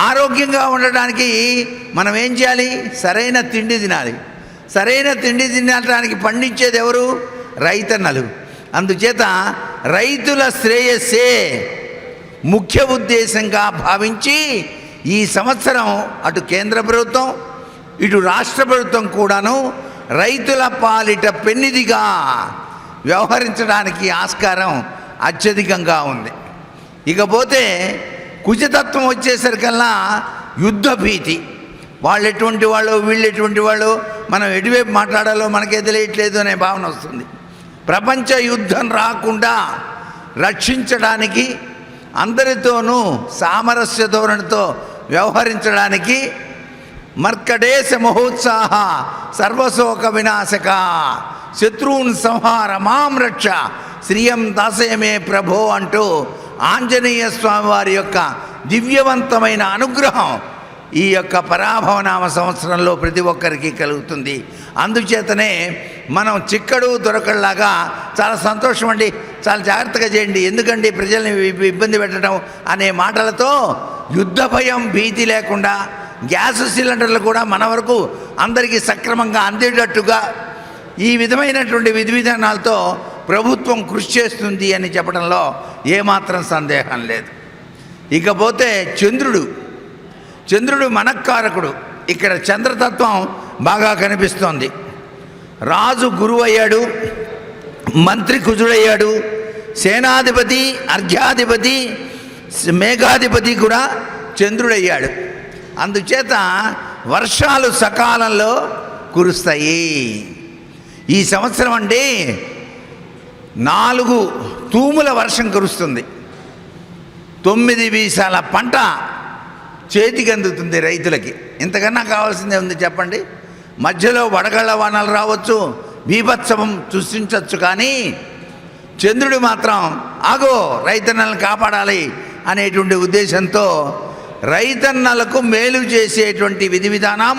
ఆరోగ్యంగా ఉండడానికి మనం ఏం చేయాలి? సరైన తిండి తినాలి. సరైన తిండి తినడానికి పండించేది ఎవరు? రైతన్నలు. అందుచేత రైతుల శ్రేయస్సే ముఖ్య ఉద్దేశంగా భావించి ఈ సంవత్సరం అటు కేంద్ర ప్రభుత్వం ఇటు రాష్ట్ర ప్రభుత్వం కూడాను రైతుల పాలిట పెన్నిదిగా వ్యవహరించడానికి ఆస్కారం అత్యధికంగా ఉంది. ఇకపోతే కుజతత్వం వచ్చేసరికల్లా యుద్ధ భీతి. వాళ్ళు ఎటువంటి వాళ్ళు, వీళ్ళు ఎటువంటి వాళ్ళు, మనం ఎటువైపు మాట్లాడాలో మనకే తెలియట్లేదు అనే భావన వస్తుంది. ప్రపంచ యుద్ధం రాకుండా రక్షించడానికి, అందరితోనూ సామరస్య ధోరణితో వ్యవహరించడానికి మర్కడేశ మహోత్సాహ సర్వశోక వినాశక శత్రువున్ సంహార మాం రక్ష శ్రియం దాసయమే ప్రభో అంటూ ఆంజనేయ స్వామి వారి యొక్క దివ్యవంతమైన అనుగ్రహం ఈ యొక్క పరాభవనామ సంవత్సరంలో ప్రతి ఒక్కరికి కలుగుతుంది. అందుచేతనే మనం చిక్కడు దొరకలాగా చాలా సంతోషం అండి, చాలా జాగ్రత్తగా చేయండి, ఎందుకండి ప్రజల్ని ఇబ్బంది పెట్టడం అనే మాటలతో యుద్ధ భయం భీతి లేకుండా గ్యాస్ సిలిండర్లు కూడా మన వరకు అందరికీ సక్రమంగా అందేటట్టుగా ఈ విధమైనటువంటి విధి విధానాలతో ప్రభుత్వం కృషి చేస్తుంది అని చెప్పడంలో ఏమాత్రం సందేహం లేదు. ఇకపోతే చంద్రుడు మనక్కారకుడు. ఇక్కడ చంద్రతత్వం బాగా కనిపిస్తోంది. రాజు గురువు అయ్యాడు, మంత్రి కుజుడయ్యాడు, సేనాధిపతి అర్ఘ్యాధిపతి మేఘాధిపతి కూడా చంద్రుడయ్యాడు. అందుచేత వర్షాలు సకాలంలో కురుస్తాయి. ఈ సంవత్సరం అండి 4 తూముల వర్షం కురుస్తుంది. 9 వీసాల పంట చేతికి అందుతుంది రైతులకి. ఇంతకన్నా కావాల్సిందే ఉంది చెప్పండి? మధ్యలో వడగళ్ళ వానలు రావచ్చు, బీభత్సవం సృష్టించవచ్చు, కానీ చంద్రుడు మాత్రం ఆగో రైతన్నలను కాపాడాలి అనేటువంటి ఉద్దేశంతో రైతన్నలకు మేలు చేసేటువంటి విధి విధానం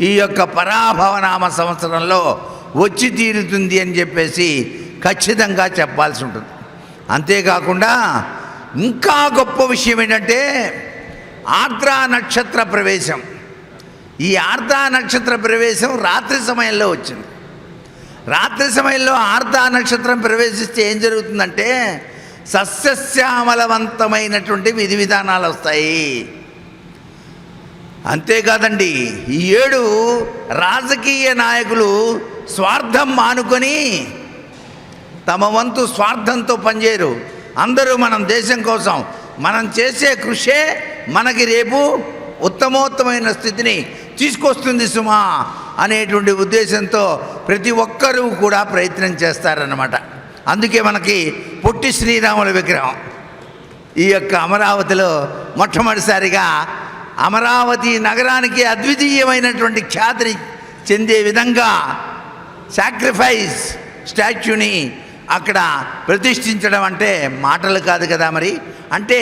ఈ యొక్క పరాభవనామ సంవత్సరంలో వచ్చి తీరుతుంది అని చెప్పేసి ఖచ్చితంగా చెప్పాల్సి ఉంటుంది. అంతేకాకుండా ఇంకా గొప్ప విషయం ఏంటంటే ఆర్ద్రా నక్షత్ర ప్రవేశం. ఈ ఆర్ద్రా నక్షత్ర ప్రవేశం రాత్రి సమయంలో వచ్చింది. రాత్రి సమయంలో ఆర్ద్రా నక్షత్రం ప్రవేశిస్తే ఏం జరుగుతుందంటే సస్యశ్యామలవంతమైనటువంటి విధి విధానాలు వస్తాయి. అంతేకాదండి, ఈ 7 రాజకీయ నాయకులు స్వార్థం మానుకొని తమ వంతు స్వార్థంతో పనిచేయరు. అందరూ మనం దేశం కోసం మనం చేసే కృషే మనకి రేపు ఉత్తమోత్తమైన స్థితిని తీసుకొస్తుంది సుమా అనేటువంటి ఉద్దేశంతో ప్రతి ఒక్కరూ కూడా ప్రయత్నం చేస్తారన్నమాట. అందుకే మనకి పొట్టి శ్రీరాముల విగ్రహం ఈ యొక్క అమరావతిలో మొట్టమొదటిసారిగా అమరావతి నగరానికి అద్వితీయమైనటువంటి ఖ్యాతిని చెందే విధంగా సాక్రిఫైస్ స్టాచ్యూని అక్కడ ప్రతిష్ఠించడం అంటే మాటలు కాదు కదా. మరి అంటే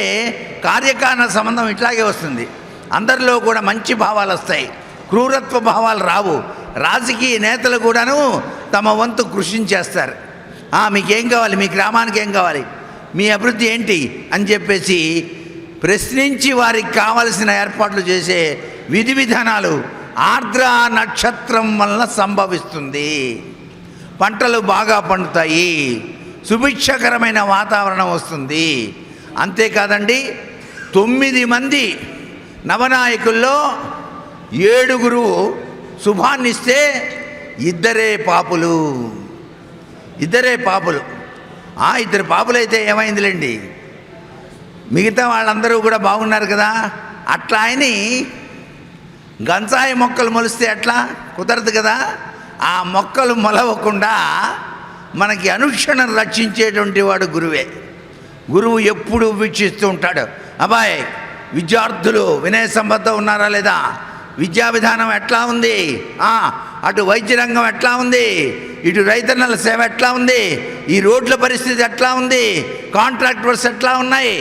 కార్యకారణ సంబంధం ఇట్లాగే వస్తుంది. అందరిలో కూడా మంచి భావాలు వస్తాయి, క్రూరత్వ భావాలు రావు. రాజకీయ నేతలు కూడాను తమ వంతు కృషి చేస్తారు. మీకేం కావాలి, మీ గ్రామానికి ఏం కావాలి, మీ అభివృద్ధి ఏంటి అని చెప్పేసి ప్రశ్నించి వారికి కావలసిన ఏర్పాట్లు చేసే విధి విధానాలు ఆర్ద్రా నక్షత్రం వలన సంభవిస్తుంది. పంటలు బాగా పండుతాయి, సుభిక్షకరమైన వాతావరణం వస్తుంది. అంతేకాదండి, 9 మంది నవనాయకుల్లో 7 శుభాన్నిస్తే 2 పాపులు. 2 పాపులు. 2 పాపులైతే ఏమైందిలేండి, మిగతా వాళ్ళందరూ కూడా బాగున్నారు కదా. అట్లా ఆయని గంజాయి మొక్కలు మొలిస్తే అట్లా కుదరదు కదా. ఆ మొక్కలు మొలవకుండా మనకి అనుక్షణం రక్షించేటువంటి వాడు గురువే. గురువు ఎప్పుడు వీక్షిస్తూ ఉంటాడు. అబ్బాయి, విద్యార్థులు వినయ సంపదతో ఉన్నారా లేదా, విద్యా విధానం ఎట్లా ఉంది, అటు వైద్య రంగం ఎట్లా ఉంది, ఇటు రైతన్నల సేవ ఎట్లా ఉంది, ఈ రోడ్ల పరిస్థితి ఎట్లా ఉంది, కాంట్రాక్ట్ వర్క్స్ ఎట్లా ఉన్నాయి,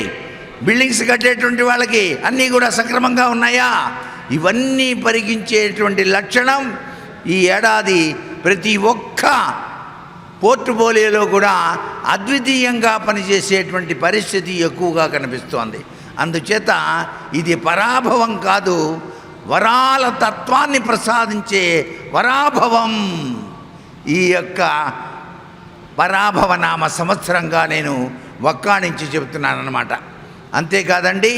బిల్డింగ్స్ కట్టేటువంటి వాళ్ళకి అన్నీ కూడా సక్రమంగా ఉన్నాయా, ఇవన్నీ పరిగించేటువంటి లక్షణం ఈ ఏడాది ప్రతి ఒక్క పోర్ట్ఫోలియోలో కూడా అద్వితీయంగా పనిచేసేటువంటి పరిస్థితి ఎక్కువగా కనిపిస్తోంది. అందుచేత ఇది పరాభవం కాదు, వరాల తత్వాన్ని ప్రసాదించే వరాభవం. ఈ యొక్క పరాభవనామ సంవత్సరంగా నేను వక్కాణించి చెబుతున్నానన్నమాట. అంతేకాదండి,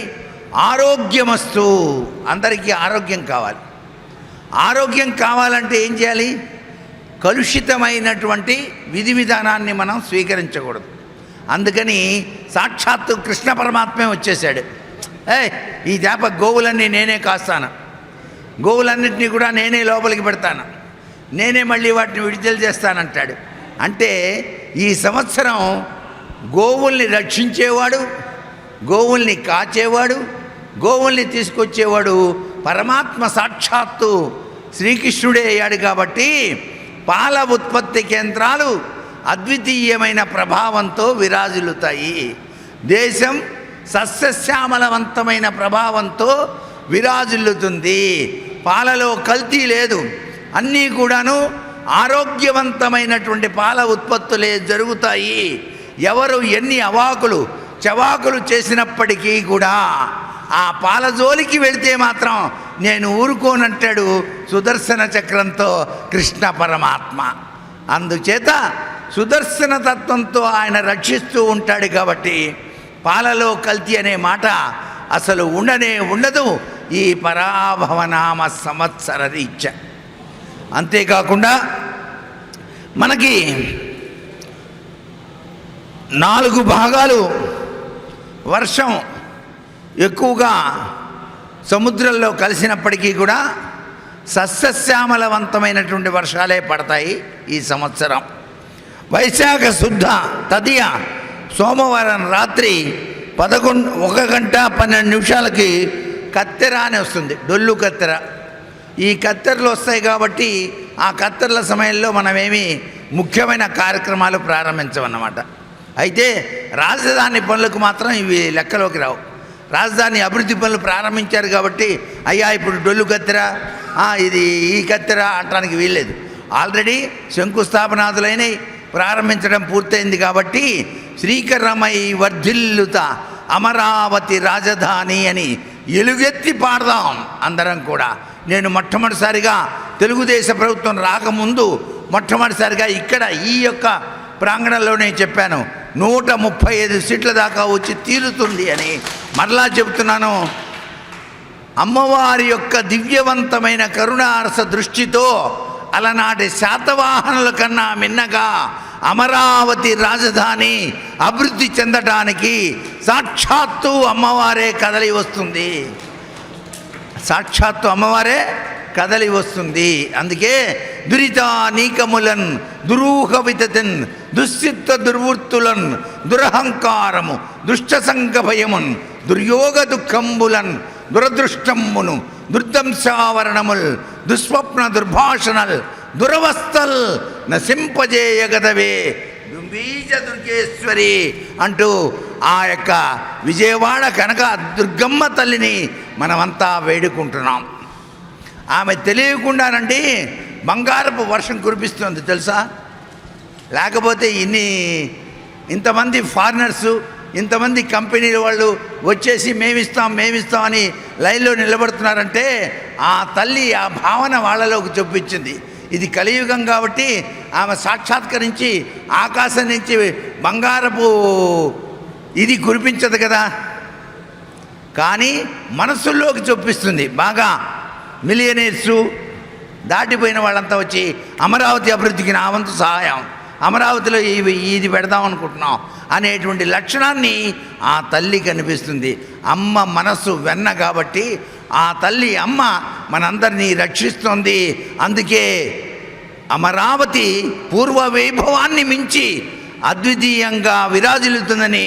ఆరోగ్యమస్తు. అందరికీ ఆరోగ్యం కావాలి. ఆరోగ్యం కావాలంటే ఏం చేయాలి? కలుషితమైనటువంటి విధి విధానాన్ని మనం స్వీకరించకూడదు. అందుకని సాక్షాత్తు కృష్ణ పరమాత్మే వచ్చేసాడు. ఈ చేప గోవులన్నీ నేనే కాస్తాను, గోవులన్నింటినీ కూడా నేనే లోపలికి పెడతాను, నేనే మళ్ళీ వాటిని విడుదల చేస్తానంటాడు. అంటే ఈ సంవత్సరం గోవుల్ని రక్షించేవాడు, గోవుల్ని కాచేవాడు, గోవుల్ని తీసుకొచ్చేవాడు పరమాత్మ సాక్షాత్తు శ్రీకృష్ణుడే అయ్యాడు. కాబట్టి పాల ఉత్పత్తి కేంద్రాలు అద్వితీయమైన ప్రభావంతో విరాజిల్లుతాయి. దేశం సస్యశ్యామలవంతమైన ప్రభావంతో విరాజిల్లుతుంది. పాలలో కల్తీ లేదు, అన్నీ కూడాను ఆరోగ్యవంతమైనటువంటి పాల ఉత్పత్తులే జరుగుతాయి. ఎవరు ఎన్ని అవాకులు చవాకులు చేసినప్పటికీ కూడా ఆ పాల జోలికి వెళితే మాత్రం నేను ఊరుకోనంటాడు సుదర్శన చక్రంతో కృష్ణ పరమాత్మ. అందుచేత సుదర్శన తత్వంతో ఆయన రక్షిస్తూ ఉంటాడు. కాబట్టి పాలలో కల్తీ అనే మాట అసలు ఉండనే ఉండదు ఈ పరాభవనామ సంవత్సర రీత్యా. అంతేకాకుండా మనకి 4 భాగాలు వర్షం ఎక్కువగా సముద్రంలో కలిసినప్పటికీ కూడా సస్యశ్యామలవంతమైనటువంటి వర్షాలే పడతాయి ఈ సంవత్సరం. వైశాఖ శుద్ధ తదియ సోమవారం రాత్రి 1 గంట 12 నిమిషాలకి కత్తెర అని వస్తుంది, డొల్లు కత్తెర. ఈ కత్తెరలు వస్తాయి కాబట్టి ఆ కత్తెరల సమయంలో మనమేమి ముఖ్యమైన కార్యక్రమాలు ప్రారంభించమన్నమాట. అయితే రాజధాని పనులకు మాత్రం ఇవి లెక్కలోకి రావు. రాజధాని అభివృద్ధి పనులు ప్రారంభించారు కాబట్టి అయ్యా ఇప్పుడు డొల్లు కత్తెర, ఇది ఈ కత్తెర అంటానికి వీల్లేదు. ఆల్రెడీ శంకుస్థాపనాదులైనవి, ప్రారంభించడం పూర్తయింది. కాబట్టి శ్రీకరమై వర్ధిల్లుత అమరావతి రాజధాని అని ఎలుగెత్తి పాడదాం అందరం కూడా. నేను మొట్టమొదటిసారిగా తెలుగుదేశ ప్రభుత్వం రాకముందు మొట్టమొదటిసారిగా ఇక్కడ ఈ యొక్క ప్రాంగణంలోనే చెప్పాను, 135 సీట్ల దాకా వచ్చి తీరుతుంది అని. మరలా చెబుతున్నాను, అమ్మవారి యొక్క దివ్యవంతమైన కరుణారస దృష్టితో అలనాటి శాతవాహనుల కన్నా మిన్నగా అమరావతి రాజధాని అభివృద్ధి చెందటానికి సాక్షాత్తు అమ్మవారే కదలి వస్తుంది. సాక్షాత్తు అమ్మవారే కదలి వస్తుంది. అందుకే దురితానీకములన్ దురూహ వితతిన్ దుశ్చిత్త దుర్వృత్తులన్ దురహంకారము దుష్ట సంగభయమున్ దుర్యోగ దుఃఖంబులన్ దురదృష్టమ్మును దుర్దంశావరణముల్ దుస్వప్న దుర్భాషణల్ దురవస్థల్ నశింపజేయగదవే దుంబీజ దుర్గేశ్వరి అంటూ ఆ యొక్క విజయవాడ కనక దుర్గమ్మ తల్లిని మనమంతా వేడుకుంటున్నాం. ఆమె తెలియకుండానండి బంగారపు వర్షం కురిపిస్తుంది తెలుసా. లేకపోతే ఇంతమంది ఫారినర్సు, ఇంతమంది కంపెనీల వాళ్ళు వచ్చేసి మేమిస్తాం అని లైన్లో నిలబడుతున్నారంటే ఆ తల్లి ఆ భావన వాళ్ళలోకి చూపించింది. ఇది కలియుగం కాబట్టి ఆమె సాక్షాత్కరించి ఆకాశం నుంచి బంగారపు ఇది కురిపించదు కదా, కానీ మనసుల్లోకి చూపిస్తుంది. బాగా మిలియనీర్సు దాటిపోయిన వాళ్ళంతా వచ్చి అమరావతి అభివృద్ధికి నా వంతు సహాయం, అమరావతిలో ఇది పెడదాం అనుకుంటున్నాం అనేటువంటి లక్షణాన్ని ఆ తల్లి కనిపిస్తుంది. అమ్మ మనస్సు వెన్న కాబట్టి ఆ తల్లి అమ్మ మనందరినీ రక్షిస్తుంది. అందుకే అమరావతి పూర్వ వైభవాన్ని మించి అద్వితీయంగా విరాజిల్లుతుందని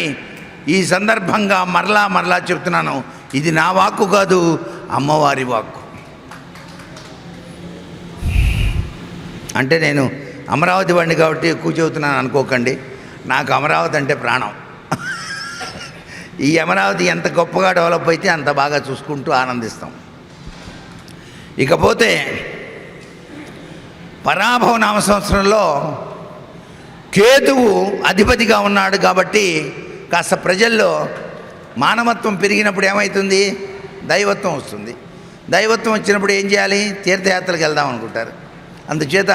ఈ సందర్భంగా మరలా చెప్తున్నాను. ఇది నా వాక్కు కాదు, అమ్మవారి వాక్కు. అంటే నేను అమరావతి వాడిని కాబట్టి ఎక్కువ చెబుతున్నాను అనుకోకండి. నాకు అమరావతి అంటే ప్రాణం. ఈ అమరావతి ఎంత గొప్పగా డెవలప్ అయితే అంత బాగా చూసుకుంటూ ఆనందిస్తాం. ఇకపోతే పరాభవ నామ సంవత్సరంలో కేతువు అధిపతిగా ఉన్నాడు కాబట్టి కాస్త ప్రజల్లో మానవత్వం పెరిగినప్పుడు ఏమవుతుంది? దైవత్వం వస్తుంది. దైవత్వం వచ్చినప్పుడు ఏం చేయాలి? తీర్థయాత్రలకు వెళ్దాం అనుకుంటారు. అందుచేత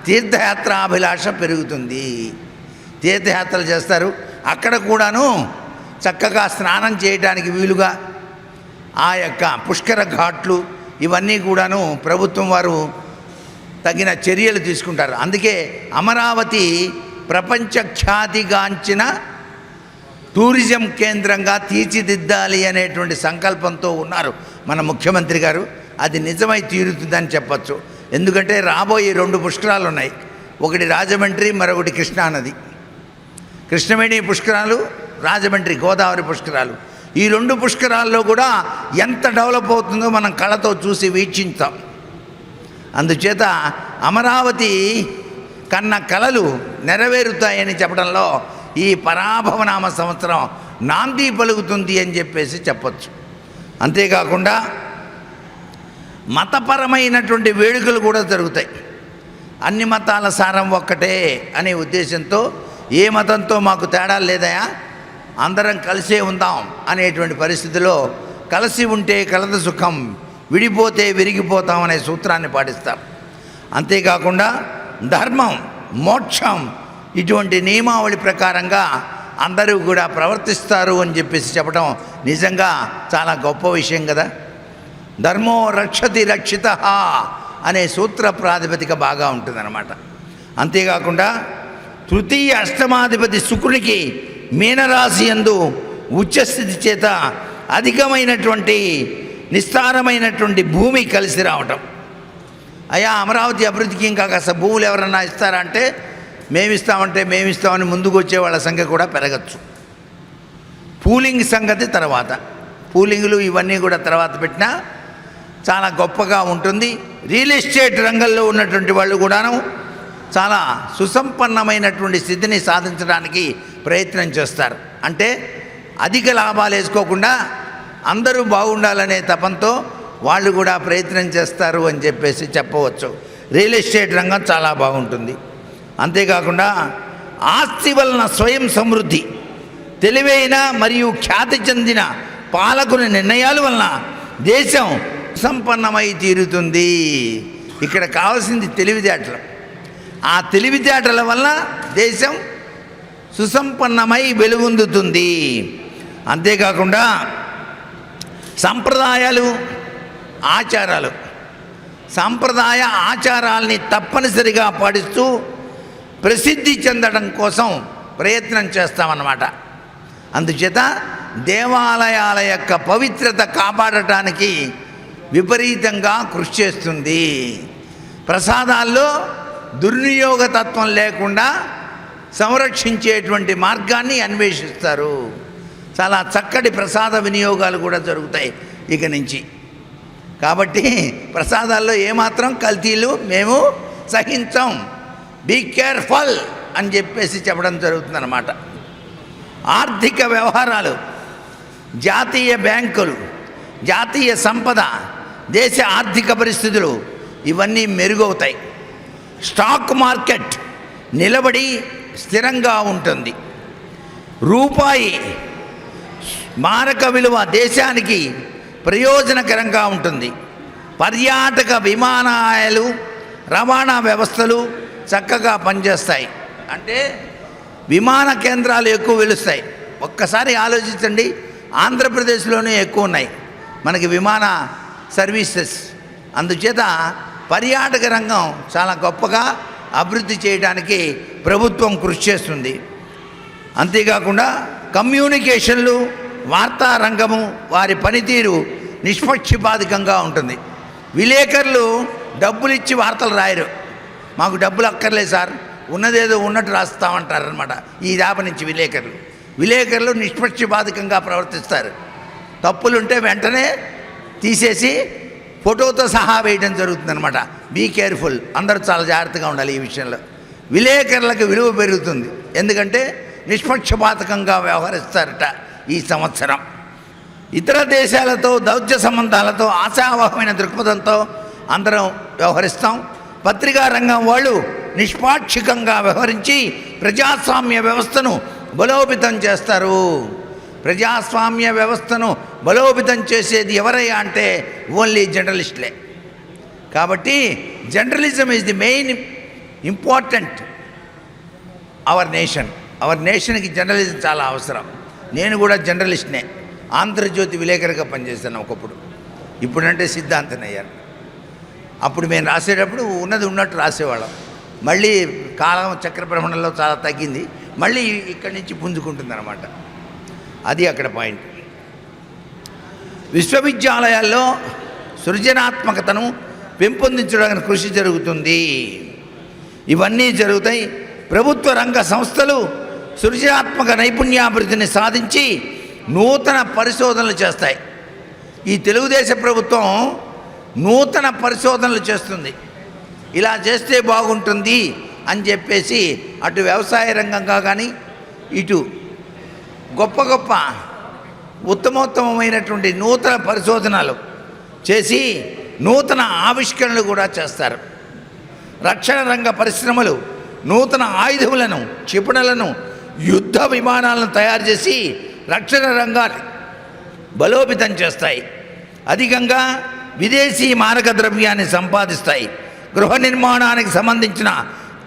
తీర్థయాత్రాభిలాష పెరుగుతుంది. తీర్థయాత్రలు చేస్తారు. అక్కడ కూడాను చక్కగా స్నానం చేయడానికి వీలుగా ఆ యొక్క పుష్కర ఘాట్లు ఇవన్నీ కూడాను ప్రభుత్వం వారు తగిన చర్యలు తీసుకుంటారు. అందుకే అమరావతి ప్రపంచ ఖ్యాతిగాంచిన టూరిజం కేంద్రంగా తీర్చిదిద్దాలి అనేటువంటి సంకల్పంతో ఉన్నారు మన ముఖ్యమంత్రి గారు. అది నిజమై తీరుతుందని చెప్పచ్చు. ఎందుకంటే రాబోయే 2 పుష్కరాలు ఉన్నాయి. ఒకటి రాజమండ్రి, మరొకటి కృష్ణానది. కృష్ణవేణి పుష్కరాలు, రాజమండ్రి గోదావరి పుష్కరాలు. ఈ 2 పుష్కరాల్లో కూడా ఎంత డెవలప్ అవుతుందో మనం కళ్ళతో చూసి వీక్షించాం. అందుచేత అమరావతి కన్న కలలు నెరవేరుతాయని చెప్పడంలో ఈ పరాభవనామ సంవత్సరం నాంది పలుకుతుంది అని చెప్పేసి చెప్పచ్చు. అంతేకాకుండా మతపరమైనటువంటి వేడుకలు కూడా జరుగుతాయి. అన్ని మతాల సారం ఒక్కటే అనే ఉద్దేశంతో ఏ మతంతో మాకు తేడా లేదయా, అందరం కలిసే ఉందాం అనేటువంటి పరిస్థితిలో కలిసి ఉంటే కలద సుఖం, విడిపోతే విరిగిపోతాం అనే సూత్రాన్ని పాటిస్తాం. అంతేకాకుండా ధర్మం, మోక్షం ఇటువంటి నియమావళి ప్రకారంగా అందరూ కూడా ప్రవర్తిస్తారు అని చెప్పేసి చెప్పడం నిజంగా చాలా గొప్ప విషయం కదా. ధర్మో రక్షతి రక్షిత అనే సూత్ర ప్రాతిపదిక బాగా ఉంటుందన్నమాట. అంతేకాకుండా తృతీయ అష్టమాధిపతి శుక్రునికి మీనరాశి యందు ఉచ్చస్థితి చేత అధికమైనటువంటి నిస్తారమైనటువంటి భూమి కలిసి రావటం. అయ్యా అమరావతి అభివృద్ధికి ఇంకా కాస్త భూములు ఎవరన్నా ఇస్తారా అంటే మేమిస్తామని ముందుకు వచ్చే వాళ్ళ సంఖ్య కూడా పెరగచ్చు. పూలింగ్ సంగతి తర్వాత, పూలింగులు ఇవన్నీ కూడా తర్వాత పెట్టినా చాలా గొప్పగా ఉంటుంది. రియల్ ఎస్టేట్ రంగంలో ఉన్నటువంటి వాళ్ళు కూడాను చాలా సుసంపన్నమైనటువంటి స్థితిని సాధించడానికి ప్రయత్నం చేస్తారు. అంటే అధిక లాభాలు వేసుకోకుండా అందరూ బాగుండాలనే తపంతో వాళ్ళు కూడా ప్రయత్నం చేస్తారు అని చెప్పేసి చెప్పవచ్చు. రియల్ ఎస్టేట్ రంగం చాలా బాగుంటుంది. అంతేకాకుండా ఆస్తి వలన స్వయం సమృద్ధి, తెలివైన మరియు ఖ్యాతి చెందిన పాలకుని నిర్ణయాల వలన దేశం సంపన్నమై తీరుతుంది. ఇక్కడ కావాల్సింది తెలివితేటలు. ఆ తెలివితేటల వల్ల దేశం సుసంపన్నమై వెలుగొందుతుంది. అంతేకాకుండా సంప్రదాయాలు, ఆచారాలు, సాంప్రదాయ ఆచారాల్ని తప్పనిసరిగా పాటిస్తూ ప్రసిద్ధి చెందడం కోసం ప్రయత్నం చేస్తామన్నమాట. అందుచేత దేవాలయాల యొక్క పవిత్రత కాపాడటానికి విపరీతంగా కృషి చేస్తుంది. ప్రసాదాల్లో దుర్వినియోగ తత్వం లేకుండా సంరక్షించేటువంటి మార్గాన్ని అన్వేషిస్తారు. చాలా చక్కటి ప్రసాద వినియోగాలు కూడా జరుగుతాయి ఇక నుంచి. కాబట్టి ప్రసాదాల్లో ఏమాత్రం కల్తీలు మేము సహించం, బీ కేర్ఫుల్ అని చెప్పేసి చెప్పడం జరుగుతుందన్నమాట. ఆర్థిక వ్యవహారాలు, జాతీయ బ్యాంకులు, జాతీయ సంపద, దేశ ఆర్థిక పరిస్థితులు ఇవన్నీ మెరుగవుతాయి. స్టాక్ మార్కెట్ నిలబడి స్థిరంగా ఉంటుంది. రూపాయి మారక విలువ దేశానికి ప్రయోజనకరంగా ఉంటుంది. పర్యాటక విమానాలు, రవాణా వ్యవస్థలు చక్కగా పనిచేస్తాయి. అంటే విమాన కేంద్రాలు ఎక్కువ వెలుస్తాయి. ఒక్కసారి ఆలోచించండి, ఆంధ్రప్రదేశ్లోనే ఎక్కువ ఉన్నాయి మనకి విమాన సర్వీసెస్. అందుచేత పర్యాటక రంగం చాలా గొప్పగా అభివృద్ధి చేయడానికి ప్రభుత్వం కృషి చేస్తుంది. అంతేకాకుండా కమ్యూనికేషన్లు, వార్తా రంగము వారి పనితీరు నిష్పక్షపాతికంగా ఉంటుంది. విలేకరులు డబ్బులు ఇచ్చి వార్తలు రాయరు. మాకు డబ్బులు అక్కర్లేదు సార్, ఉన్నదేదో ఉన్నట్టు రాస్తామంటారనమాట. ఈ దాప నుంచి విలేకరులు నిష్పక్షపాతికంగా ప్రవర్తిస్తారు. తప్పులుంటే వెంటనే తీసేసి ఫోటోతో సహా వేయడం జరుగుతుందనమాట. బీ కేర్ఫుల్, అందరూ చాలా జాగ్రత్తగా ఉండాలి ఈ విషయంలో. విలేకరులకు విలువ పెరుగుతుంది, ఎందుకంటే నిష్పక్షపాతకంగా వ్యవహరిస్తారట ఈ సంవత్సరం. ఇతర దేశాలతో దౌత్య సంబంధాలతో ఆశావహమైన దృక్పథంతో అందరం వ్యవహరిస్తాం. పత్రికా రంగం వాళ్ళు నిష్పాక్షికంగా వ్యవహరించి ప్రజాస్వామ్య వ్యవస్థను బలోపేతం చేస్తారు. ప్రజాస్వామ్య వ్యవస్థను బలోపేతం చేసేది ఎవరయ్యా అంటే ఓన్లీ జర్నలిస్టులే. కాబట్టి journalism is the main important our నేషన్కి జర్నలిజం చాలా అవసరం. నేను కూడా జర్నలిస్ట్నే, ఆంధ్రజ్యోతి విలేకరిగా పనిచేశాను ఒకప్పుడు. ఇప్పుడంటే సిద్ధాంతం అయ్యారు. అప్పుడు మేము రాసేటప్పుడు ఉన్నది ఉన్నట్టు రాసేవాళ్ళం. మళ్ళీ కాలం చక్రభ్రమణంలో చాలా తగ్గింది, మళ్ళీ ఇక్కడి నుంచి పుంజుకుంటుంది అన్నమాట. అది అక్కడ పాయింట్. విశ్వవిద్యాలయాల్లో సృజనాత్మకతను పెంపొందించడానికి కృషి జరుగుతుంది. ఇవన్నీ జరుగుతాయి. ప్రభుత్వ రంగ సంస్థలు సృజనాత్మక నైపుణ్యాభివృద్ధిని సాధించి నూతన పరిశోధనలు చేస్తాయి. ఈ తెలుగుదేశం ప్రభుత్వం నూతన పరిశోధనలు చేస్తుంది. ఇలా చేస్తే బాగుంటుంది అని చెప్పేసి అటు వ్యవసాయ రంగంగా కానీ ఇటు గొప్ప గొప్ప ఉత్తమోత్తమైనటువంటి నూతన పరిశోధనలు చేసి నూతన ఆవిష్కరణలు కూడా చేస్తారు. రక్షణ రంగ పరిశ్రమలు నూతన ఆయుధములను, క్షిపణులను, యుద్ధ విమానాలను తయారు చేసి రక్షణ రంగాన్ని బలోపేతం చేస్తాయి. అధికంగా విదేశీ మారక ద్రవ్యాన్ని సంపాదిస్తాయి. గృహ నిర్మాణానికి సంబంధించిన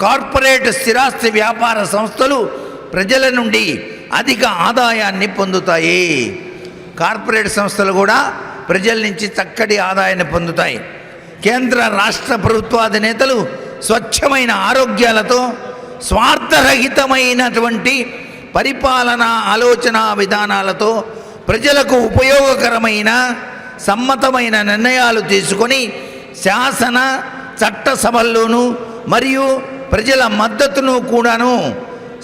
కార్పొరేట్ స్థిరాస్తి వ్యాపార సంస్థలు ప్రజల నుండి అధిక ఆదాయాన్ని పొందుతాయి. కార్పొరేట్ సంస్థలు కూడా ప్రజల నుంచి చక్కటి ఆదాయాన్ని పొందుతాయి. కేంద్ర రాష్ట్ర ప్రభుత్వాధినేతలు స్వచ్ఛమైన ఆరోగ్యాలతో స్వార్థరహితమైనటువంటి పరిపాలనా ఆలోచన విధానాలతో ప్రజలకు ఉపయోగకరమైన సమ్మతమైన నిర్ణయాలు తీసుకొని శాసన చట్టసభల్లోనూ మరియు ప్రజల మద్దతును కూడాను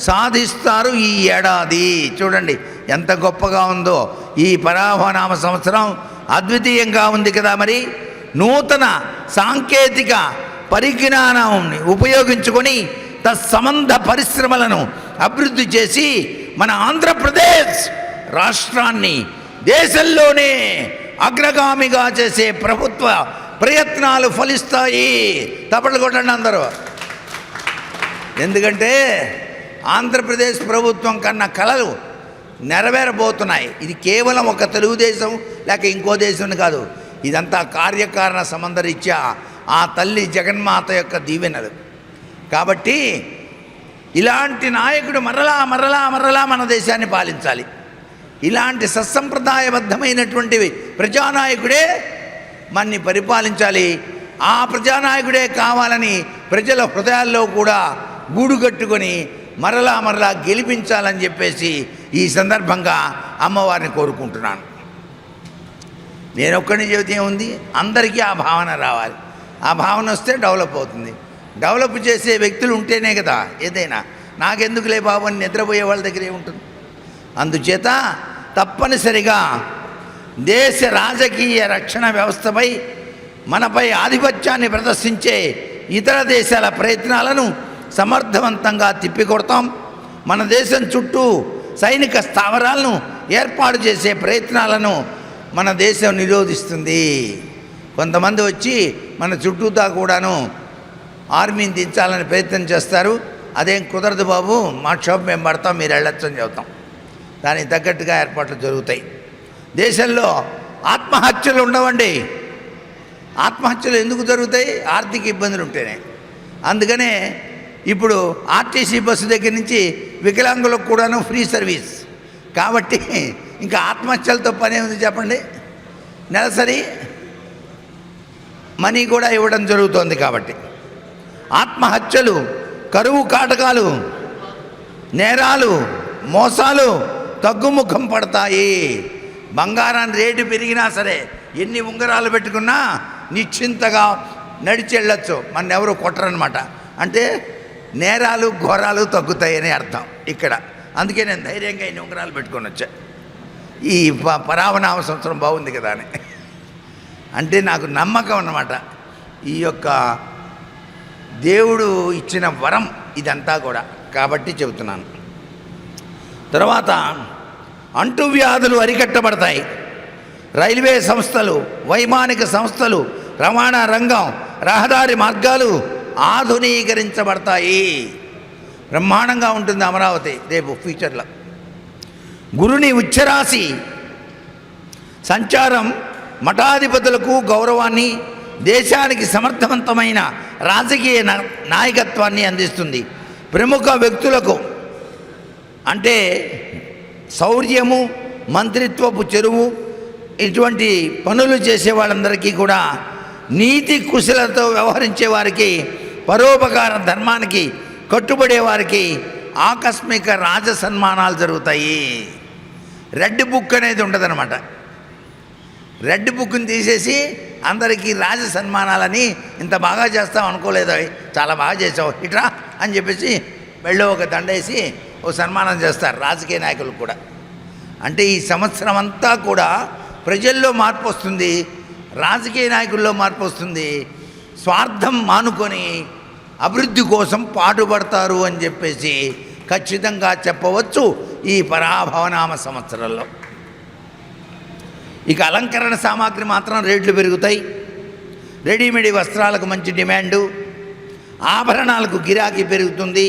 సాధిస్తారు. ఈ ఏడాది చూడండి ఎంత గొప్పగా ఉందో. ఈ పరాభవనామ సంవత్సరం అద్వితీయంగా ఉంది కదా. మరి నూతన సాంకేతిక పరిజ్ఞానాన్ని ఉపయోగించుకొని తత్సంబంధ పరిశ్రమలను అభివృద్ధి చేసి మన ఆంధ్రప్రదేశ్ రాష్ట్రాన్ని దేశంలోనే అగ్రగామిగా చేసే ప్రభుత్వ ప్రయత్నాలు ఫలిస్తాయి. తప్పట్లు కొట్టండి అందరూ. ఎందుకంటే ఆంధ్రప్రదేశ్ ప్రభుత్వం కన్నా కలలు నెరవేరబోతున్నాయి. ఇది కేవలం ఒక తెలుగుదేశం లేక ఇంకో దేశం కాదు, ఇదంతా కార్యకారణ సంబంధరీత్యా ఆ తల్లి జగన్మాత యొక్క దీవెనలు. కాబట్టి ఇలాంటి నాయకుడు మరలా మరలా మరలా మన దేశాన్ని పాలించాలి. ఇలాంటి సత్సంప్రదాయబద్ధమైనటువంటి ప్రజానాయకుడే మన్ని పరిపాలించాలి. ఆ ప్రజానాయకుడే కావాలని ప్రజల హృదయాల్లో కూడా గూడు కట్టుకొని మరలా మరలా గెలిపించాలని చెప్పేసి ఈ సందర్భంగా అమ్మవారిని కోరుకుంటున్నాను. నేను ఒక్కడిని చెబితే ఉంది, అందరికీ ఆ భావన రావాలి. ఆ భావన వస్తే డెవలప్ అవుతుంది. డెవలప్ చేసే వ్యక్తులు ఉంటేనే కదా ఏదైనా. నాకెందుకులే బాబు అని నిద్రపోయే వాళ్ళ దగ్గరే ఉంటుంది. అందుచేత తప్పనిసరిగా దేశ రాజకీయ రక్షణ వ్యవస్థపై మనపై ఆధిపత్యాన్ని ప్రదర్శించే ఇతర దేశాల ప్రయత్నాలను సమర్థవంతంగా తిప్పికొడతాం. మన దేశం చుట్టూ సైనిక స్థావరాలను ఏర్పాటు చేసే ప్రయత్నాలను మన దేశం నిరోధిస్తుంది. కొంతమంది వచ్చి మన చుట్టూతా కూడాను ఆర్మీని దించాలని ప్రయత్నం చేస్తారు. అదేం కుదరదు బాబు, మా షాప్ మేము పడతాం, మీరు వెళ్ళొచ్చని చెబుతాం. దానికి తగ్గట్టుగా ఏర్పాట్లు జరుగుతాయి. దేశంలో ఆత్మహత్యలు ఉండవండి. ఆత్మహత్యలు ఎందుకు జరుగుతాయి? ఆర్థిక ఇబ్బందులు ఉంటేనే. అందుకనే ఇప్పుడు ఆర్టీసీ బస్సు దగ్గర నుంచి వికలాంగులకు కూడాను ఫ్రీ సర్వీస్. కాబట్టి ఇంకా ఆత్మహత్యలతో పనే ఉంది చెప్పండి. నెలసరి మనీ కూడా ఇవ్వడం జరుగుతోంది. కాబట్టి ఆత్మహత్యలు, కరువు కాటకాలు, నేరాలు, మోసాలు తగ్గుముఖం పడతాయి. బంగారం రేటు పెరిగినా సరే, ఎన్ని ఉంగరాలు పెట్టుకున్నా నిశ్చింతగా నడిచి వెళ్ళొచ్చు, మన ఎవరు కొట్టరనమాట. అంటే నేరాలు ఘోరాలు తగ్గుతాయని అర్థం ఇక్కడ. అందుకే నేను ధైర్యంగా ఇన్ని ఉంగరాలు పెట్టుకొని వచ్చా. ఈ పరావనామ సంవత్సరం బాగుంది కదా అని. అంటే నాకు నమ్మకం అన్నమాట. ఈ యొక్క దేవుడు ఇచ్చిన వరం ఇదంతా కూడా. కాబట్టి చెబుతున్నాను. తర్వాత అంటువ్యాధులు అరికట్టబడతాయి. రైల్వే సంస్థలు, వైమానిక సంస్థలు, రవాణా రంగం, రహదారి మార్గాలు ఆధునీకరించబడతాయి. బ్రహ్మాండంగా ఉంటుంది అమరావతి రేపు ఫ్యూచర్లో. గురుని ఉచ్చరాశి సంచారం మఠాధిపతులకు గౌరవాన్ని, దేశానికి సమర్థవంతమైన రాజకీయ నాయకత్వాన్ని అందిస్తుంది. ప్రముఖ వ్యక్తులకు అంటే శౌర్యము, మంత్రిత్వపు చెరువు ఇటువంటి పనులు చేసే వాళ్ళందరికీ కూడా, నీతి కుశలతో వ్యవహరించే వారికి, పరోపకార ధర్మానికి కట్టుబడే వారికి ఆకస్మిక రాజ సన్మానాలు జరుగుతాయి. రెడ్ బుక్ అనేది ఉండదన్నమాట. రెడ్ బుక్ని తీసేసి అందరికీ రాజ సన్మానాలని, ఇంత బాగా చేస్తావు అనుకోలేదు, చాలా బాగా చేసావు ఇట్రా అని చెప్పేసి వెళ్ళి ఒక దండేసి ఓ సన్మానం చేస్తారు రాజకీయ నాయకులు కూడా. అంటే ఈ సంవత్సరం అంతా కూడా ప్రజల్లో మార్పు వస్తుంది, రాజకీయ నాయకుల్లో మార్పు వస్తుంది. స్వార్థం మానుకొని అభివృద్ధి కోసం పాటుపడతారు అని చెప్పేసి ఖచ్చితంగా చెప్పవచ్చు ఈ పరాభవనామ సంవత్సరంలో. ఇక అలంకరణ సామాగ్రి మాత్రం రేట్లు పెరుగుతాయి. రెడీమేడ్ వస్త్రాలకు మంచి డిమాండు, ఆభరణాలకు గిరాకీ పెరుగుతుంది.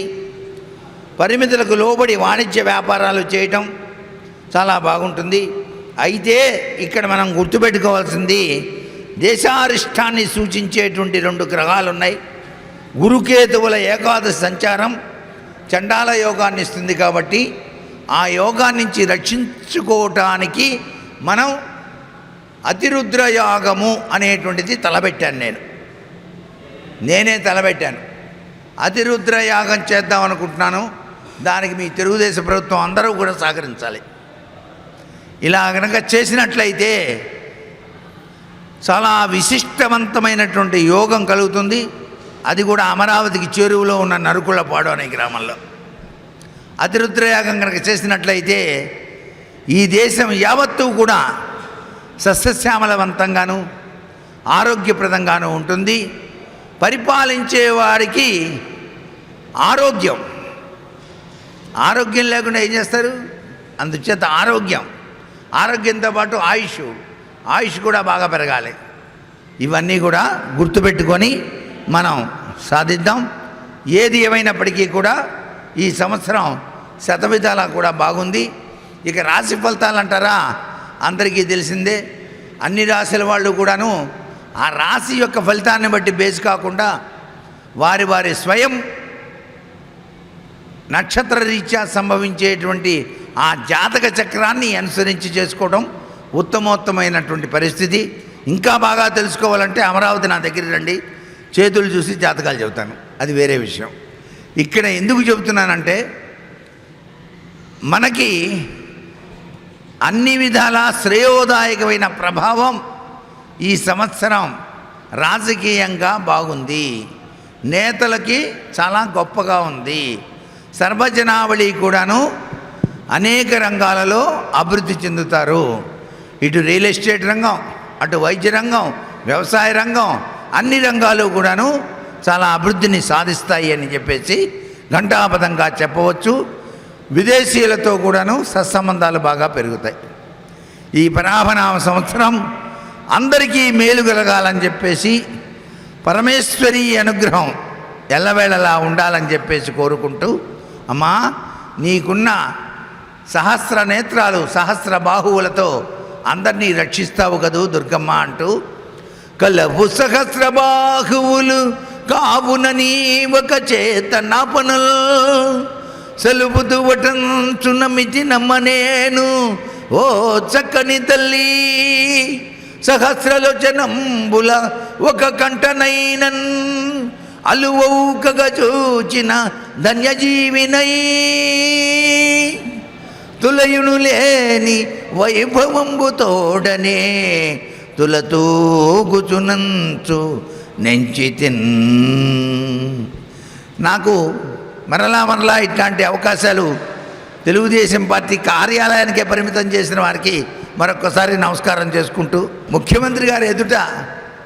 పరిమితులకు లోబడి వాణిజ్య వ్యాపారాలు చేయటం చాలా బాగుంటుంది. అయితే ఇక్కడ మనం గుర్తుపెట్టుకోవాల్సింది, దేశారిష్టాన్ని సూచించేటువంటి 2 గ్రహాలు ఉన్నాయి. గురుకేతువుల ఏకాదశి సంచారం చండాల యోగాన్ని ఇస్తుంది. కాబట్టి ఆ యోగాన్ని నుంచి రక్షించుకోవటానికి మనం అతిరుద్ర యాగము అనేటువంటిది తలపెట్టాను. నేనే తలపెట్టాను. అతిరుద్ర యాగం చేద్దాం అనుకుంటున్నాను. దానికి మీ తెలుగుదేశం ప్రభుత్వం అందరూ కూడా సహకరించాలి. ఇలా కనుక చేసినట్లయితే చాలా విశిష్టవంతమైనటువంటి యోగం కలుగుతుంది. అది కూడా అమరావతికి చేరువలో ఉన్న నరుకుళ్ళపాడు అనే గ్రామంలో అతిరుద్రయాగం కనుక చేసినట్లయితే ఈ దేశం యావత్తు కూడా సస్యశ్యామలవంతంగాను ఆరోగ్యప్రదంగాను ఉంటుంది. పరిపాలించే వారికి ఆరోగ్యం లేకుండా ఏం చేస్తారు? అందుచేత ఆరోగ్యంతో పాటు ఆయుష్ కూడా బాగా పెరగాలి. ఇవన్నీ కూడా గుర్తుపెట్టుకొని మనం సాధిద్దాం. ఏది ఏమైనప్పటికీ కూడా ఈ సంవత్సరం శతవిధాలా కూడా బాగుంది. ఇక రాశి ఫలితాలు అంటారా, అందరికీ తెలిసిందే. అన్ని రాశుల వాళ్ళు కూడాను ఆ రాశి యొక్క ఫలితాన్ని బట్టి బేస్ కాకుండా వారి స్వయం నక్షత్ర రీత్యా సంభవించేటువంటి ఆ జాతక చక్రాన్ని అనుసరించి చేసుకోవడం ఉత్తమోత్తమైనటువంటి పరిస్థితి. ఇంకా బాగా తెలుసుకోవాలంటే అమరావతి నా దగ్గర రండి, చేతులు చూసి జాతకాలు చెబుతాను, అది వేరే విషయం. ఇక్కడ ఎందుకు చెబుతున్నానంటే మనకి అన్ని విధాలా శ్రేయోదాయకమైన ప్రభావం ఈ సంవత్సరం రాజకీయంగా బాగుంది. నేతలకి చాలా గొప్పగా ఉంది. సర్వజనావళి కూడాను అనేక రంగాలలో అభివృద్ధి చెందుతారు. ఇటు రియల్ ఎస్టేట్ రంగం, అటు వైద్య రంగం, వ్యవసాయ రంగం, అన్ని రంగాలు కూడాను చాలా అభివృద్ధిని సాధిస్తాయి అని చెప్పేసి ఘంటాపథంగా చెప్పవచ్చు. విదేశీయులతో కూడాను సత్సంబంధాలు బాగా పెరుగుతాయి. ఈ పరాభనామ సంవత్సరం అందరికీ మేలు కలగాలని చెప్పేసి పరమేశ్వరి అనుగ్రహం ఎల్లవేళలా ఉండాలని చెప్పేసి కోరుకుంటూ, అమ్మా నీకున్న సహస్ర నేత్రాలు సహస్ర బాహువులతో అందరినీ రక్షిస్తావు కదూ దుర్గమ్మ అంటూ, కలవు సహస్ర బాహువులు కావున నీ ఒక చేతనాపనలు సెలుపుతూ వటంచునమితి నమ్మనేను ఓ చక్కని తల్లి, సహస్రలోచనంబుల ఒక కంటనైనన్ అలువౌకగా చూచిన ధన్యజీవినై, తులయును లేని వైభవంబు తోడనే తులతూగుచునంచు నెంచితిన్. నాకు మరలా ఇట్లాంటి అవకాశాలు తెలుగుదేశం పార్టీ కార్యాలయానికే పరిమితం చేసిన వారికి మరొక్కసారి నమస్కారం చేసుకుంటూ, ముఖ్యమంత్రి గారు ఎదుట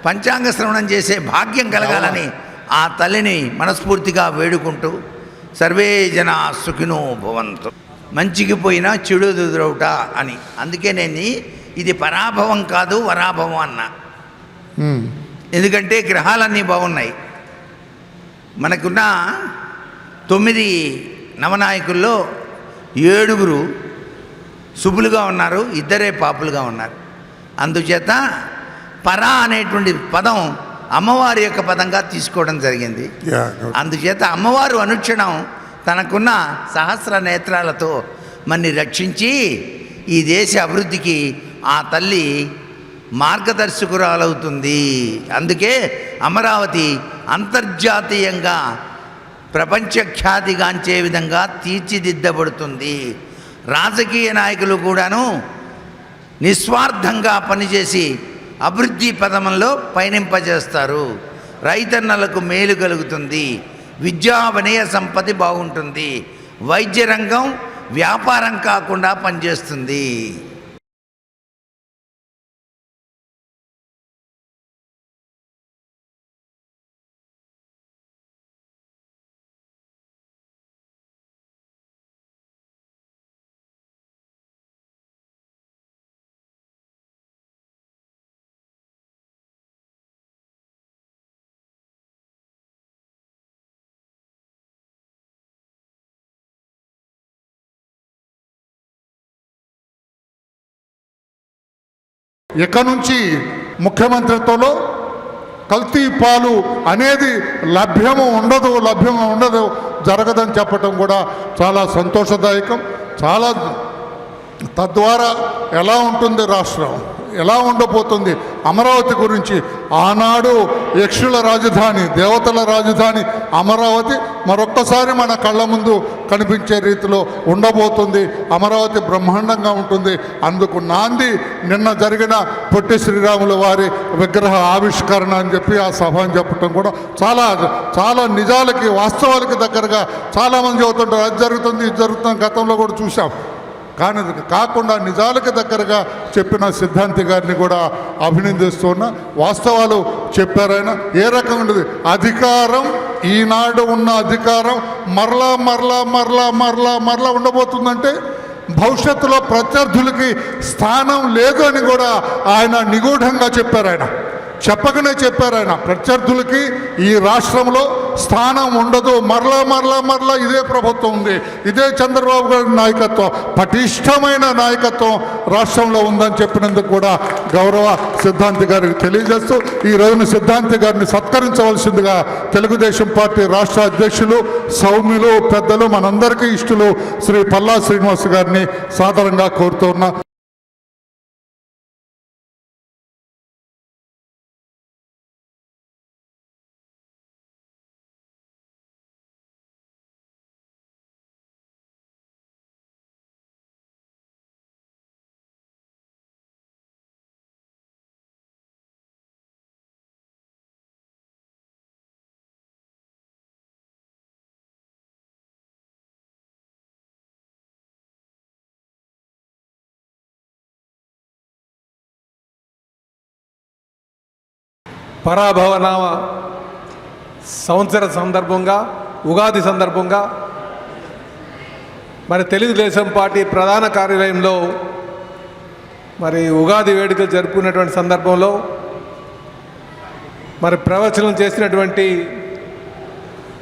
పంచాంగ శ్రవణం చేసే భాగ్యం కలగాలని ఆ తల్లిని మనస్ఫూర్తిగా వేడుకుంటూ, సర్వే జనా సుఖినో భవంతు. మంచికి పోయినా చెడు ఎదురవుట అని. అందుకే నేను ఇది పరాభవం కాదు వరాభవం అన్నా. ఎందుకంటే గ్రహాలన్నీ బాగున్నాయి. మనకున్న 9 నవనాయకుల్లో 7 శుభులుగా ఉన్నారు, ఇద్దరే పాపులుగా ఉన్నారు. అందుచేత పరా అనేటువంటి పదం అమ్మవారి యొక్క పదంగా తీసుకోవడం జరిగింది. అందుచేత అమ్మవారు అనుక్షణం తనకున్న సహస్ర నేత్రాలతో మన్ని రక్షించి ఈ దేశ అభివృద్ధికి ఆ తల్లి మార్గదర్శకురాలవుతుంది. అందుకే అమరావతి అంతర్జాతీయంగా ప్రపంచ ఖ్యాతిగాంచే విధంగా తీర్చిదిద్దబడుతుంది. రాజకీయ నాయకులు కూడాను నిస్వార్థంగా పనిచేసి అభివృద్ధి పథంలో పయనింపజేస్తారు. రైతన్నలకు మేలు కలుగుతుంది, విద్యా వినయ సంపత్తి బాగుంటుంది, వైద్య రంగం వ్యాపారం కాకుండా పనిచేస్తుంది. ఇక నుంచి ముఖ్యమంత్రిత్వంలో కల్తీ పాలు అనేది లభ్యము ఉండదు జరగదని చెప్పటం కూడా చాలా సంతోషదాయకం. చాలా తద్వారా ఎలా ఉంటుంది రాష్ట్రం, ఎలా ఉండబోతుంది, అమరావతి గురించి ఆనాడు యక్షుల రాజధాని, దేవతల రాజధాని అమరావతి మరొక్కసారి మన కళ్ళ ముందు కనిపించే రీతిలో ఉండబోతుంది. అమరావతి బ్రహ్మాండంగా ఉంటుంది. అందుకు నాంది నిన్న జరిగిన పొట్టి శ్రీరాముల వారి విగ్రహ ఆవిష్కరణ అని చెప్పి ఆ సభ అని చెప్పడం కూడా చాలా చాలా నిజాలకి వాస్తవాలకి దగ్గరగా చాలామంది చెబుతుంటారు. అది జరుగుతుంది ఇది జరుగుతుంది, గతంలో కూడా చూసాం. కానీ కాకుండా నిజాలకు దగ్గరగా చెప్పిన సిద్ధాంతి గారిని కూడా అభినందిస్తున్నా. వాస్తవాలు చెప్పారైనా ఏ రకమైనది అధికారం, ఈనాడు ఉన్న అధికారం మరలా మరలా మరలా మరలా మరలా ఉండబోతుందంటే భవిష్యత్తులో ప్రత్యర్థులకి స్థానం లేదు అని కూడా ఆయన నిగూఢంగా చెప్పారు. ఆయన చెప్పకనే చెప్పారు. ఆయన ప్రత్యర్థులకి ఈ రాష్ట్రంలో స్థానం ఉండదు, మరలా మరలా మరలా ఇదే ప్రభుత్వం ఉంది, ఇదే చంద్రబాబు గారి నాయకత్వం, పటిష్టమైన నాయకత్వం రాష్ట్రంలో ఉందని చెప్పినందుకు కూడా గౌరవ సిద్ధాంతి గారికి తెలియజేస్తూ ఈ రోజున సిద్ధాంతి గారిని సత్కరించవలసిందిగా తెలుగుదేశం పార్టీ రాష్ట్ర అధ్యక్షులు, సౌమ్యులు, పెద్దలు, మనందరికీ ఇష్టలు శ్రీ పల్లా శ్రీనివాస్ గారిని సాదరంగా కోరుతున్నా. పరాభవనామ సంవత్సర సందర్భంగా, ఉగాది సందర్భంగా మరి తెలుగుదేశం పార్టీ ప్రధాన కార్యాలయంలో మరి ఉగాది వేడుకలు జరుపుకున్నటువంటి సందర్భంలో మరి ప్రవచనం చేసినటువంటి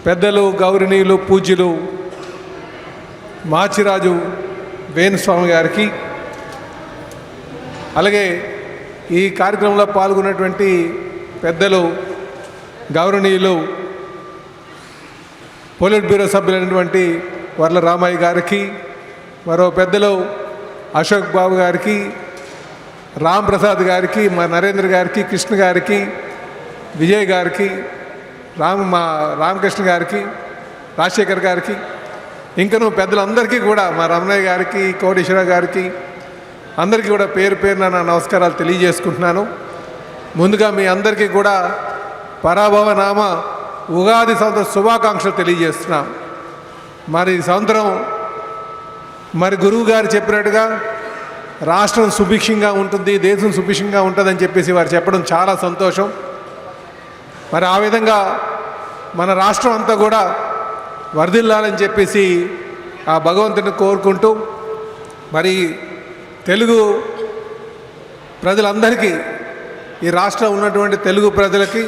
పెద్దలు, గౌరవనీయులు, పూజ్యులు మాచిరాజు వేణుస్వామి గారికి, అలాగే ఈ కార్యక్రమంలో పాల్గొన్నటువంటి పెద్దలు, గౌరవనీయులు పొలిట్ బ్యూరో సభ్యులైనటువంటి వర్ల రామయ్య గారికి, మరో పెద్దలు అశోక్ బాబు గారికి, రామ్ ప్రసాద్ గారికి, మా నరేంద్ర గారికి, కృష్ణ గారికి, విజయ్ గారికి, రామకృష్ణ గారికి, రాజశేఖర్ గారికి, ఇంకను పెద్దలందరికీ కూడా మా రమణయ్య గారికి, కోటేశ్వర గారికి అందరికీ కూడా పేరు పేరున నా నమస్కారాలు తెలియజేసుకుంటున్నాను. ముందుగా మీ అందరికీ కూడా పరాభవనామ ఉగాది సంవత్సర శుభాకాంక్షలు తెలియజేస్తున్నాం. మరి ఈ సంవత్సరం మరి గురువు గారు చెప్పినట్టుగా రాష్ట్రం సుభిక్షంగా ఉంటుంది, దేశం సుభిక్షంగా ఉంటుందని చెప్పేసి వారు చెప్పడం చాలా సంతోషం. మరి ఆ విధంగా మన రాష్ట్రం అంతా కూడా వర్ధిల్లాలని చెప్పేసి ఆ భగవంతుని కోరుకుంటూ మరి తెలుగు ప్రజలందరికీ, ఈ రాష్ట్రంలో ఉన్నటువంటి తెలుగు ప్రజలకి,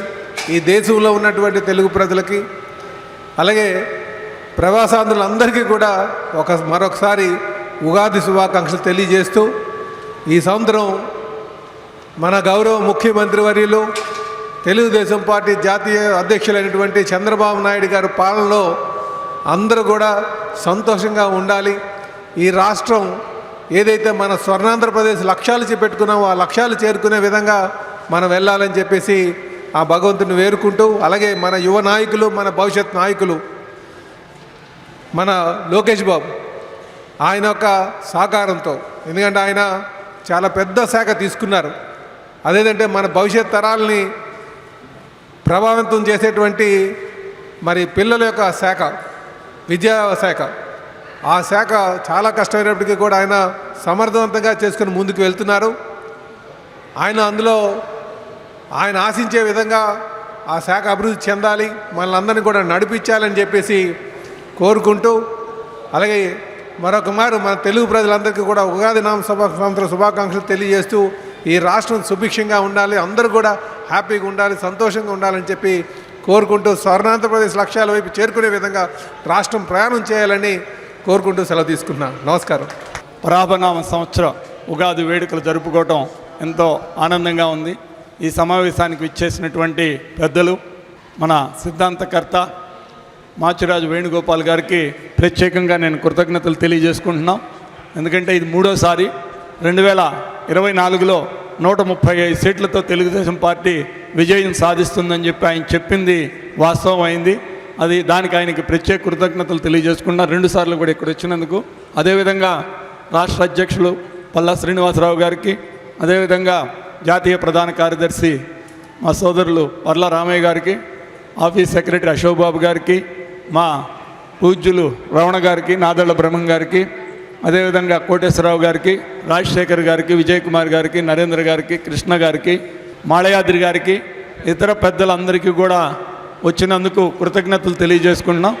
ఈ దేశంలో ఉన్నటువంటి తెలుగు ప్రజలకి, అలాగే ప్రవాసాంధ్రులందరికీ కూడా మరొకసారి ఉగాది శుభాకాంక్షలు తెలియజేస్తూ ఈ సంవత్సరం మన గౌరవ ముఖ్యమంత్రి వర్యులు తెలుగుదేశం పార్టీ జాతీయ అధ్యక్షులైనటువంటి చంద్రబాబు నాయుడు గారి పాలనలో అందరూ కూడా సంతోషంగా ఉండాలి. ఈ రాష్ట్రం ఏదైతే మన స్వర్ణాంధ్రప్రదేశ్ లక్ష్యాలు పెట్టుకున్నామో ఆ లక్ష్యాలు చేరుకునే విధంగా మనం వెళ్ళాలని చెప్పేసి ఆ భగవంతుని వేరుకుంటూ, అలాగే మన యువ నాయకులు, మన భవిష్యత్ నాయకులు మన లోకేష్ బాబు ఆయన యొక్క సహకారంతో, ఎందుకంటే ఆయన చాలా పెద్ద శాఖ తీసుకున్నారు, అదేంటంటే మన భవిష్యత్ తరాలని ప్రభావితం చేసేటువంటి మరి పిల్లల యొక్క శాఖ, విద్యా శాఖ, ఆ శాఖ చాలా కష్టమైనప్పటికీ కూడా ఆయన సమర్థవంతంగా చేసుకుని ముందుకు వెళ్తున్నారు. ఆయన అందులో ఆయన ఆశించే విధంగా ఆ శాఖ అభివృద్ధి చెందాలి, మనల్ని అందరినీ కూడా నడిపించాలని చెప్పేసి కోరుకుంటూ, అలాగే మరొక మారు మన తెలుగు ప్రజలందరికీ కూడా ఉగాది నామ సంవత్సర శుభాకాంక్షలు తెలియజేస్తూ ఈ రాష్ట్రం సుభిక్షంగా ఉండాలి, అందరూ కూడా హ్యాపీగా ఉండాలి, సంతోషంగా ఉండాలని చెప్పి కోరుకుంటూ స్వర్ణాంధ్రప్రదేశ్ లక్ష్యాల వైపు చేరుకునే విధంగా రాష్ట్రం ప్రయాణం చేయాలని కోరుకుంటూ సెలవు తీసుకుంటున్నాను. నమస్కారం. పరాభనామ సంవత్సరం ఉగాది వేడుకలు జరుపుకోవటం ఎంతో ఆనందంగా ఉంది. ఈ సమావేశానికి విచ్చేసినటువంటి పెద్దలు, మన సిద్ధాంతకర్త మాచిరాజు వేణుగోపాల్ గారికి ప్రత్యేకంగా నేను కృతజ్ఞతలు తెలియజేసుకుంటున్నాం. ఎందుకంటే ఇది మూడోసారి. 2024లో 135 సీట్లతో తెలుగుదేశం పార్టీ విజయం సాధిస్తుందని చెప్పి ఆయన చెప్పింది వాస్తవం అయింది. దానికి ఆయనకి ప్రత్యేక కృతజ్ఞతలు తెలియజేసుకున్నారు 2 సార్లు కూడా ఇక్కడ వచ్చినందుకు. అదేవిధంగా రాష్ట్ర అధ్యక్షులు పల్లా శ్రీనివాసరావు గారికి, అదేవిధంగా జాతీయ ప్రధాన కార్యదర్శి మా సోదరులు వర్ల రామయ్య గారికి, ఆఫీస్ సెక్రటరీ అశోక్ బాబు గారికి, మా పూజ్యులు రమణ గారికి, నాదళ్ల బ్రహ్మం గారికి, అదేవిధంగా కోటేశ్వరరావు గారికి, రాజశేఖర్ గారికి, విజయ్ కుమార్ గారికి, నరేంద్ర గారికి, కృష్ణ గారికి, మాళయాద్రి గారికి, ఇతర పెద్దలందరికీ కూడా వచ్చినందుకు కృతజ్ఞతలు తెలియజేసుకుంటున్నాం.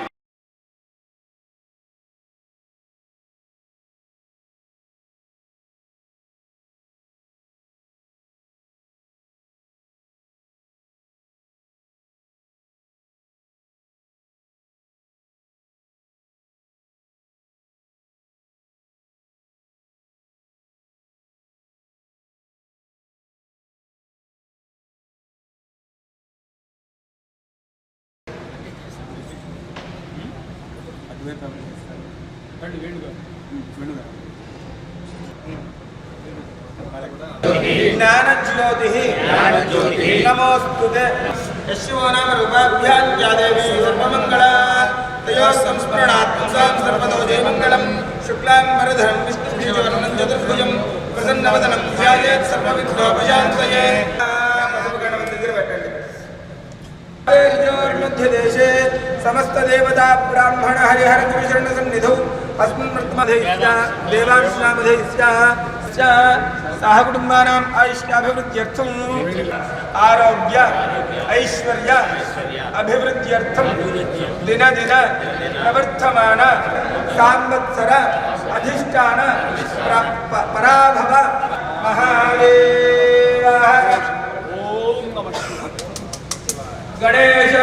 ज्ञानज्योतिः नमोस्तुते यस्यो नाम रूपाभ्यां या देवी सर्वमङ्गला तयोः संस्मरणात्मसां सर्वतो जयमङ्गलं शुक्लां वरधरं विष्णुं चतुर्भुजं प्रसन्नवदनं ध्यायेत् सर्वविघ्नोपशान्तये। मध्यदेशे समस्त देवता ब्राह्मण हरिहर गुरुचरण सन्निधौ अस्मिन् वर्तमधेयस्य देवांशनामधेयस्य सह कुटुम्बानाम् आयुष्याभिवृद्ध्यर्थम् आरोग्य ऐश्वर्य अभिवृद्ध्यर्थं दिन दिन प्रवर्धमान सांवत्सर अधिष्ठान पराभव महादेवः गणेश